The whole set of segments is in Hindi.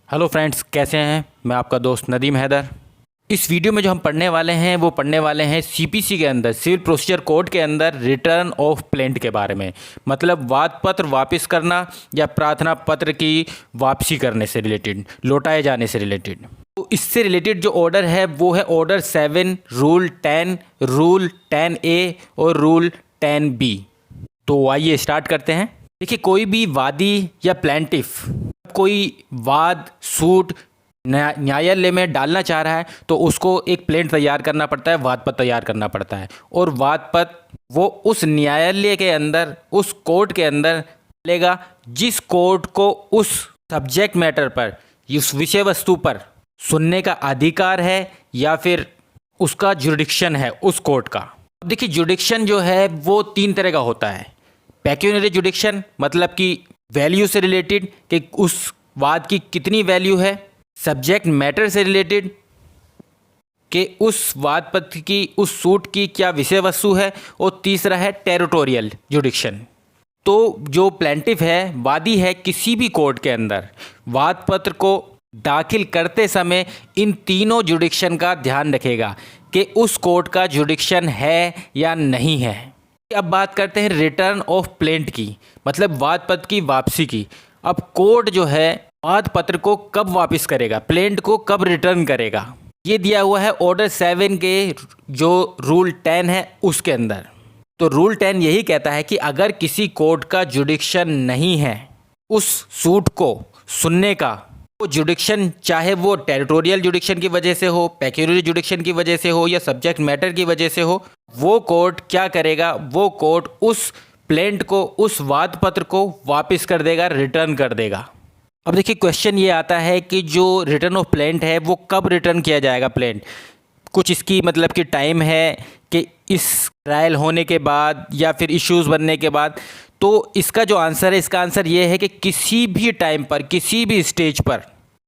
हेलो फ्रेंड्स, कैसे हैं। मैं आपका दोस्त नदीम हैदर। इस वीडियो में जो हम पढ़ने वाले हैं वो पढ़ने वाले हैं सीपीसी के अंदर, सिविल प्रोसीजर कोड के अंदर रिटर्न ऑफ प्लेंट के बारे में। मतलब वाद पत्र वापस करना या प्रार्थना पत्र की वापसी करने से रिलेटेड, लौटाए जाने से रिलेटेड। तो इससे रिलेटेड जो ऑर्डर है वो है ऑर्डर 7, रूल 10, रूल 10A और रूल 10B। तो आइए स्टार्ट करते हैं। देखिए, कोई भी वादी या प्लेंटिफ कोई वाद सूट न्यायालय में डालना चाह रहा है तो उसको एक प्लेंट तैयार करना पड़ता है, वाद पत्र तैयार करना पड़ता है। और वाद पत्र वो उस न्यायालय के अंदर, उस कोर्ट के अंदर चलेगा जिस कोर्ट को उस सब्जेक्ट मैटर पर, उस विषय वस्तु पर सुनने का अधिकार है या फिर उसका जुरिडिक्शन है उस कोर्ट का। अब देखिए, जुरिडिक्शन जो है वो 3 तरह का होता है। पेक्यूनियरी जुरिडिक्शन मतलब कि वैल्यू से रिलेटेड कि उस वाद की कितनी वैल्यू है। सब्जेक्ट मैटर से रिलेटेड कि उस वाद पत्र की, उस सूट की क्या विषय वस्तु है। और तीसरा है टेरिटोरियल जुरिडिक्शन। तो जो प्लेंटिफ है, वादी है, किसी भी कोर्ट के अंदर वाद पत्र को दाखिल करते समय इन तीनों जुरिडिक्शन का ध्यान रखेगा कि उस कोर्ट का जुरिडिक्शन है या नहीं है। अब बात करते हैं रिटर्न ऑफ प्लेंट की, मतलब वाद पत्र की वापसी की। अब कोर्ट जो है वाद पत्र को कब वापस करेगा, प्लेंट को कब रिटर्न करेगा, ये दिया हुआ है ऑर्डर 7 के जो रूल 10 है उसके अंदर। तो रूल 10 यही कहता है कि अगर किसी कोर्ट का जुडिक्शन नहीं है उस सूट को सुनने का, वो जुडिक्शन चाहे वो टेरिटोरियल जुडिक्शन की वजह से हो, पेक्यूनियरी जुडिक्शन की वजह से हो या सब्जेक्ट मैटर की वजह से हो, वो कोर्ट क्या करेगा, वो कोर्ट उस प्लेंट को, उस वाद पत्र को वापस कर देगा, रिटर्न कर देगा। अब देखिए, क्वेश्चन ये आता है कि जो रिटर्न ऑफ प्लेंट है वो कब रिटर्न किया जाएगा प्लेंट। कुछ इसकी मतलब कि टाइम है कि इस ट्रायल होने के बाद या फिर इश्यूज़ बनने के बाद। तो इसका जो आंसर है, इसका आंसर ये है कि किसी भी टाइम पर, किसी भी स्टेज पर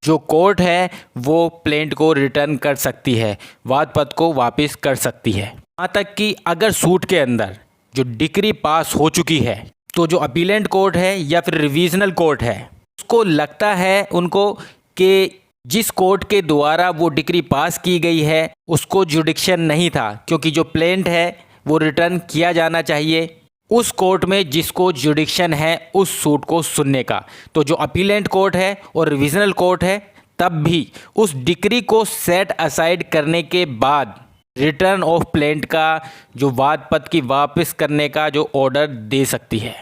जो कोर्ट है वो प्लेंट को रिटर्न कर सकती है, वाद पत्र को वापस कर सकती है। यहाँ तक कि अगर सूट के अंदर जो डिक्री पास हो चुकी है तो जो अपीलेंट कोर्ट है या फिर रिविजनल कोर्ट है उसको लगता है उनको कि जिस कोर्ट के द्वारा वो डिक्री पास की गई है उसको जुडिक्शन नहीं था, क्योंकि जो प्लेंट है वो रिटर्न किया जाना चाहिए उस कोर्ट में जिसको जुडिक्शन है उस सूट को सुनने का। तो जो अपीलेंट कोर्ट है और रिविजनल कोर्ट है तब भी उस डिक्री को सेट असाइड करने के बाद रिटर्न ऑफ प्लेंट का, जो वाद पत्र की वापस करने का जो ऑर्डर दे सकती है।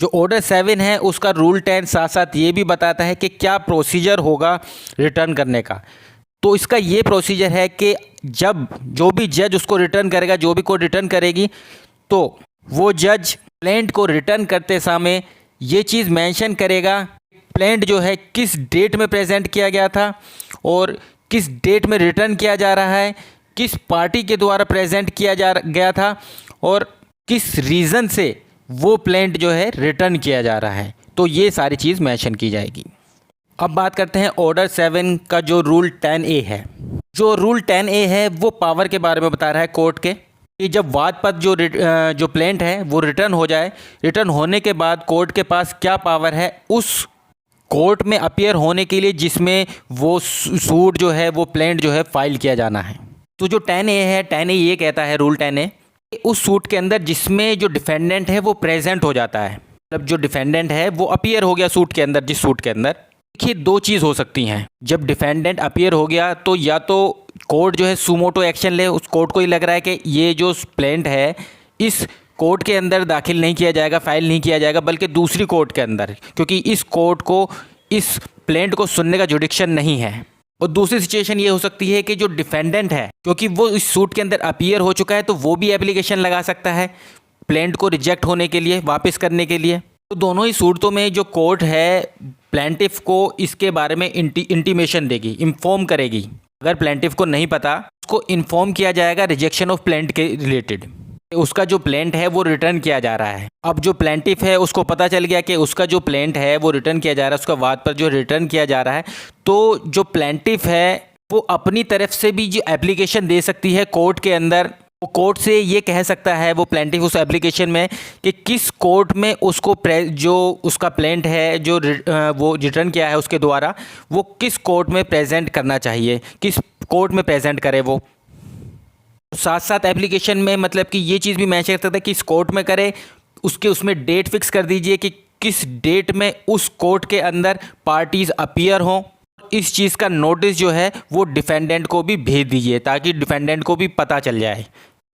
जो ऑर्डर 7 है उसका रूल 10 साथ साथ ये भी बताता है कि क्या प्रोसीजर होगा रिटर्न करने का। तो इसका ये प्रोसीजर है कि जब जो भी जज उसको रिटर्न करेगा, जो भी कोर्ट रिटर्न करेगी, तो वो जज प्लेंट को रिटर्न करते समय ये चीज़ मेंशन करेगा प्लेंट जो है किस डेट में प्रेजेंट किया गया था और किस डेट में रिटर्न किया जा रहा है, किस पार्टी के द्वारा प्रेजेंट किया गया था और किस रीज़न से वो प्लेंट जो है रिटर्न किया जा रहा है। तो ये सारी चीज़ मेंशन की जाएगी। अब बात करते हैं ऑर्डर 7 का जो रूल 10A है। जो रूल 10A है वो पावर के बारे में बता रहा है कोर्ट के कि जब वाद पत्र जो प्लेंट है वो रिटर्न हो जाए, रिटर्न होने के बाद कोर्ट के पास क्या पावर है उस कोर्ट में अपीयर होने के लिए जिसमें वो सूट जो है, वो प्लेंट जो है फाइल किया जाना है। तो जो 10A है, 10A ये कहता है, रूल 10A, उस सूट के अंदर जिसमें जो डिफेंडेंट है वो प्रेजेंट हो जाता है, मतलब जो डिफेंडेंट है वो अपीयर हो गया सूट के अंदर, जिस सूट के अंदर। देखिए, 2 चीज़ हो सकती हैं। जब डिफेंडेंट अपीयर हो गया तो या तो कोर्ट जो है सुमोटो एक्शन ले, उस कोर्ट को ही लग रहा है कि ये जो प्लेंट है इस कोर्ट के अंदर दाखिल नहीं किया जाएगा, फाइल नहीं किया जाएगा, बल्कि दूसरी कोर्ट के अंदर, क्योंकि इस कोर्ट को इस प्लेंट को सुनने का जुडिक्शन नहीं है। और दूसरी सिचुएशन ये हो सकती है कि जो डिफेंडेंट है, क्योंकि वो इस सूट के अंदर अपीयर हो चुका है, तो वो भी एप्लीकेशन लगा सकता है प्लेंट को रिजेक्ट होने के लिए, वापस करने के लिए। तो दोनों ही सूरतों में जो कोर्ट है प्लेंटिफ को इसके बारे में इंटीमेशन देगी, इन्फॉर्म करेगी। अगर प्लेंटिफ को नहीं पता, उसको इन्फॉर्म किया जाएगा रिजेक्शन ऑफ प्लेंट के रिलेटेड। उसका जो प्लेंट है वो रिटर्न किया जा रहा है। अब जो प्लेंटिफ है उसको पता चल गया कि उसका जो प्लेंट है वो रिटर्न किया जा रहा है, उसका वाद पर जो रिटर्न किया जा रहा है, तो जो प्लेंटिफ है वो अपनी तरफ से भी जो एप्लीकेशन दे सकती है कोर्ट के अंदर वो कोर्ट से ये कह सकता है वो प्लेंटिफ उस एप्लीकेशन में कि किस कोर्ट में उसको जो उसका प्लेंट है जो वो रिटर्न किया है उसके द्वारा वो किस कोर्ट में प्रेजेंट करना चाहिए, किस कोर्ट में प्रेजेंट करे वो। साथ साथ एप्लीकेशन में मतलब कि ये चीज़ भी मैच कर सकता है कि किस कोर्ट में करे, उसके उसमें डेट फिक्स कर दीजिए कि किस डेट में उस कोर्ट के अंदर पार्टीज अपीयर हों। इस चीज़ का नोटिस जो है वो डिफेंडेंट को भी भेज दीजिए ताकि डिफेंडेंट को भी पता चल जाए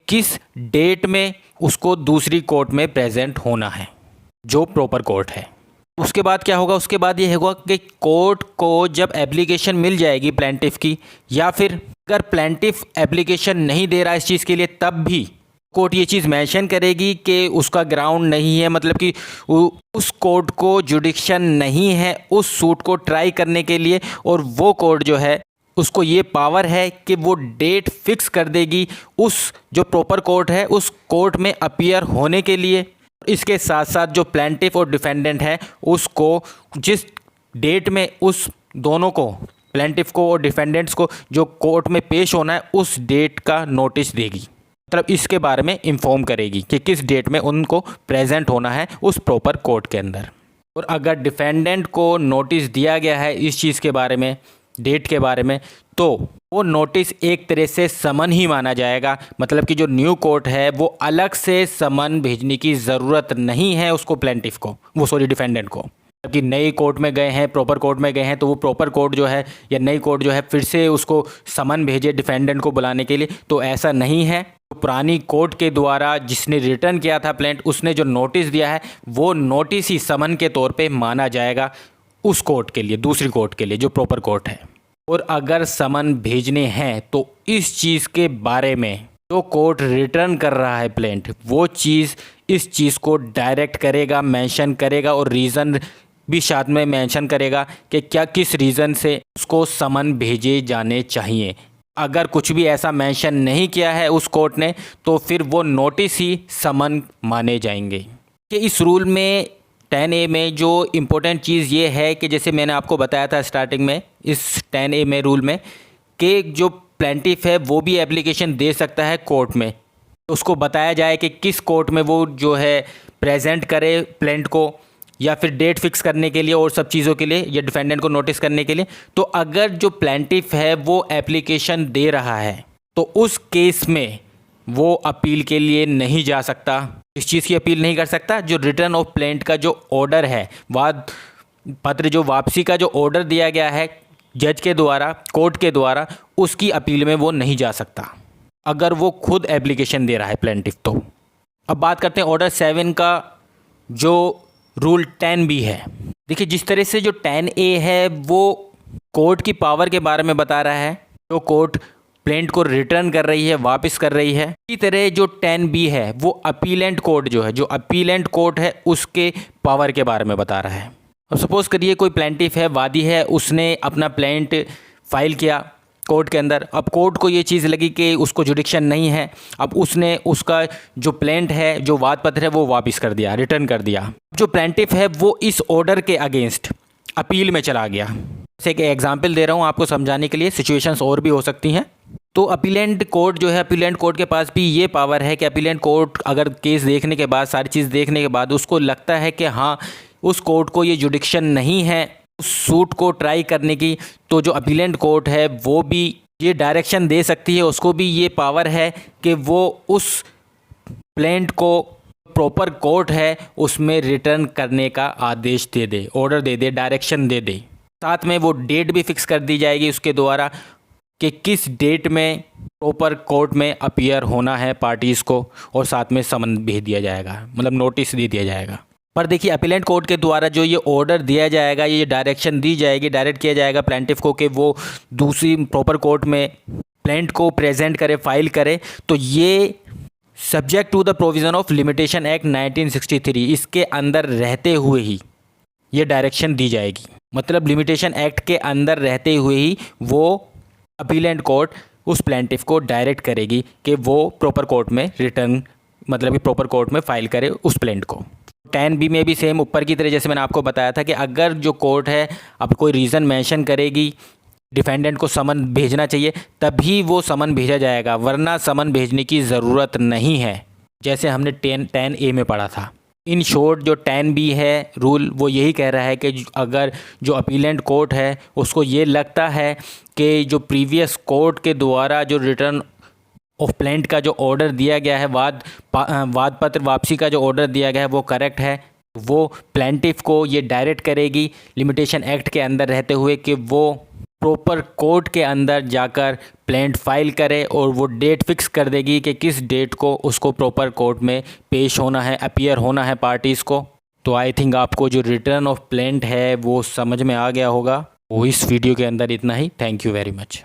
किस डेट में उसको दूसरी कोर्ट में प्रेजेंट होना है, जो प्रॉपर कोर्ट है। उसके बाद क्या होगा, उसके बाद ये होगा कि कोर्ट को जब एप्लीकेशन मिल जाएगी प्लेंटिफ की, या फिर अगर प्लेंटिफ एप्लीकेशन नहीं दे रहा इस चीज़ के लिए, तब भी कोर्ट ये चीज़ मेंशन करेगी कि उसका ग्राउंड नहीं है, मतलब कि उस कोर्ट को जुडिक्शन नहीं है उस सूट को ट्राई करने के लिए, और वो कोर्ट जो है उसको ये पावर है कि वो डेट फिक्स कर देगी उस जो प्रॉपर कोर्ट है उस कोर्ट में अपीयर होने के लिए। इसके साथ साथ जो प्लेंटिफ और डिफेंडेंट है उसको जिस डेट में उस दोनों को, प्लेंटिफ को और डिफेंडेंट्स को, जो कोर्ट में पेश होना है उस डेट का नोटिस देगी, मतलब इसके बारे में इंफॉर्म करेगी कि किस डेट में उनको प्रेजेंट होना है उस प्रॉपर कोर्ट के अंदर। और अगर डिफेंडेंट को नोटिस दिया गया है इस चीज़ के बारे में, डेट के बारे में, तो वो नोटिस एक तरह से समन ही माना जाएगा। मतलब कि जो न्यू कोर्ट है वो अलग से समन भेजने की ज़रूरत नहीं है उसको, प्लेंटिफ को, वो सॉरी डिफेंडेंट को। कि नई कोर्ट में गए हैं, प्रॉपर कोर्ट में गए हैं, तो वो प्रॉपर कोर्ट जो है या नई कोर्ट जो है फिर से उसको समन भेजे डिफेंडेंट को बुलाने के लिए, तो ऐसा नहीं है। पुरानी कोर्ट के द्वारा जिसने रिटर्न किया था प्लेंट, उसने जो नोटिस दिया है वो नोटिस ही समन के तौर पे माना जाएगा उस कोर्ट के लिए, दूसरी कोर्ट के लिए जो प्रॉपर कोर्ट है। और अगर समन भेजने हैं तो इस चीज़ के बारे में जो कोर्ट रिटर्न कर रहा है प्लेंट, वो चीज़ इस चीज़ को डायरेक्ट करेगा, मेंशन करेगा, और रीज़न भी साथ में मेंशन करेगा कि क्या किस रीज़न से उसको समन भेजे जाने चाहिए। अगर कुछ भी ऐसा मेंशन नहीं किया है उस कोर्ट ने, तो फिर वो नोटिस ही समन माने जाएंगे। कि इस रूल में 10A में जो इम्पोर्टेंट चीज़ ये है कि जैसे मैंने आपको बताया था स्टार्टिंग में, इस 10A में रूल में कि जो प्लेंटिफ है वो भी एप्लीकेशन दे सकता है कोर्ट में, तो उसको बताया जाए कि किस कोर्ट में वो जो है प्रेजेंट करे प्लेंट को, या फिर डेट फिक्स करने के लिए और सब चीज़ों के लिए, या डिफेंडेंट को नोटिस करने के लिए। तो अगर जो प्लेंटिफ है वो एप्लीकेशन दे रहा है तो उस केस में वो अपील के लिए नहीं जा सकता। इस चीज़ की अपील नहीं कर सकता, जो रिटर्न ऑफ प्लेंट का जो ऑर्डर है, वाद पत्र जो वापसी का जो ऑर्डर दिया गया है जज के द्वारा, कोर्ट के द्वारा, उसकी अपील में वो नहीं जा सकता अगर वो खुद एप्लीकेशन दे रहा है प्लेंटिफ। तो अब बात करते हैं ऑर्डर 7 का जो रूल 10B है। देखिए जिस तरह से जो 10A है वो कोर्ट की पावर के बारे में बता रहा है, जो कोर्ट प्लेंट को रिटर्न कर रही है, वापस कर रही है। इसी तरह जो 10B है वो अपीलेंट कोर्ट जो है, जो अपीलेंट कोर्ट है उसके पावर के बारे में बता रहा है। अब सपोज करिए कोई प्लेंटिफ है, वादी है, उसने अपना प्लेंट फाइल किया कोर्ट के अंदर। अब कोर्ट को ये चीज़ लगी कि उसको जुडिक्शन नहीं है, अब उसने उसका जो प्लेंट है, जो वाद पत्र है, वो वापस कर दिया, रिटर्न कर दिया। जो प्लेंटिफ है वो इस ऑर्डर के अगेंस्ट अपील में चला गया। जैसे एक एग्जांपल दे रहा हूँ आपको समझाने के लिए, सिचुएशंस और भी हो सकती हैं। तो अपीलेंट कोर्ट जो है, अपीलेंट कोर्ट के पास भी ये पावर है कि अपीलेंट कोर्ट अगर केस देखने के बाद, सारी चीज़ देखने के बाद उसको लगता है कि हाँ उस कोर्ट को ये जुडिक्शन नहीं है उस सूट को ट्राई करने की, तो जो अपीलेंट कोर्ट है वो भी ये डायरेक्शन दे सकती है, उसको भी ये पावर है कि वो उस प्लेंट को प्रॉपर कोर्ट है उसमें रिटर्न करने का आदेश दे दे, ऑर्डर दे दे, डायरेक्शन दे दे। साथ में वो डेट भी फिक्स कर दी जाएगी उसके द्वारा कि किस डेट में प्रॉपर कोर्ट में अपीयर होना है पार्टीज़ को, और साथ में समन भेज दिया जाएगा, मतलब नोटिस दे दिया जाएगा। पर देखिए अपीलेंट कोर्ट के द्वारा जो ये ऑर्डर दिया जाएगा, ये डायरेक्शन दी जाएगी, डायरेक्ट किया जाएगा प्लेंटिफ को कि वो दूसरी प्रॉपर कोर्ट में प्लेंट को प्रेजेंट करे, फाइल करे, तो ये subject to the provision of limitation act 1963 इसके अंदर रहते हुए ही ये डायरेक्शन दी जाएगी। मतलब लिमिटेशन एक्ट के अंदर रहते हुए ही वो अपीलेंट कोर्ट उस प्लेंटिफ को डायरेक्ट करेगी कि वो प्रॉपर कोर्ट में रिटर्न, मतलब कि प्रॉपर कोर्ट में फाइल करे उस प्लेंट को। 10B में भी सेम ऊपर की तरह जैसे मैंने आपको बताया था कि अगर जो कोर्ट है अब कोई रीज़न मेंशन करेगी डिफेंडेंट को समन भेजना चाहिए, तभी वो समन भेजा जाएगा, वरना समन भेजने की ज़रूरत नहीं है, जैसे हमने 10A में पढ़ा था। इन शॉर्ट जो 10B है रूल, वो यही कह रहा है कि अगर जो अपीलेंट कोर्ट है उसको ये लगता है कि जो प्रीवियस कोर्ट के द्वारा जो रिटर्न ऑफ प्लेंट का जो ऑर्डर दिया गया है, वाद पत्र वापसी का जो ऑर्डर दिया गया है वो करेक्ट है, वो प्लेंटिफ को ये डायरेक्ट करेगी लिमिटेशन एक्ट के अंदर रहते हुए कि वो प्रॉपर कोर्ट के अंदर जाकर प्लेंट फाइल करे, और वो डेट फिक्स कर देगी कि किस डेट को उसको प्रॉपर कोर्ट में पेश होना है, अपीयर होना है पार्टीज़ को। तो आई थिंक आपको जो रिटर्न ऑफ प्लेंट है वो समझ में आ गया होगा। वो इस वीडियो के अंदर इतना ही। Thank you very much.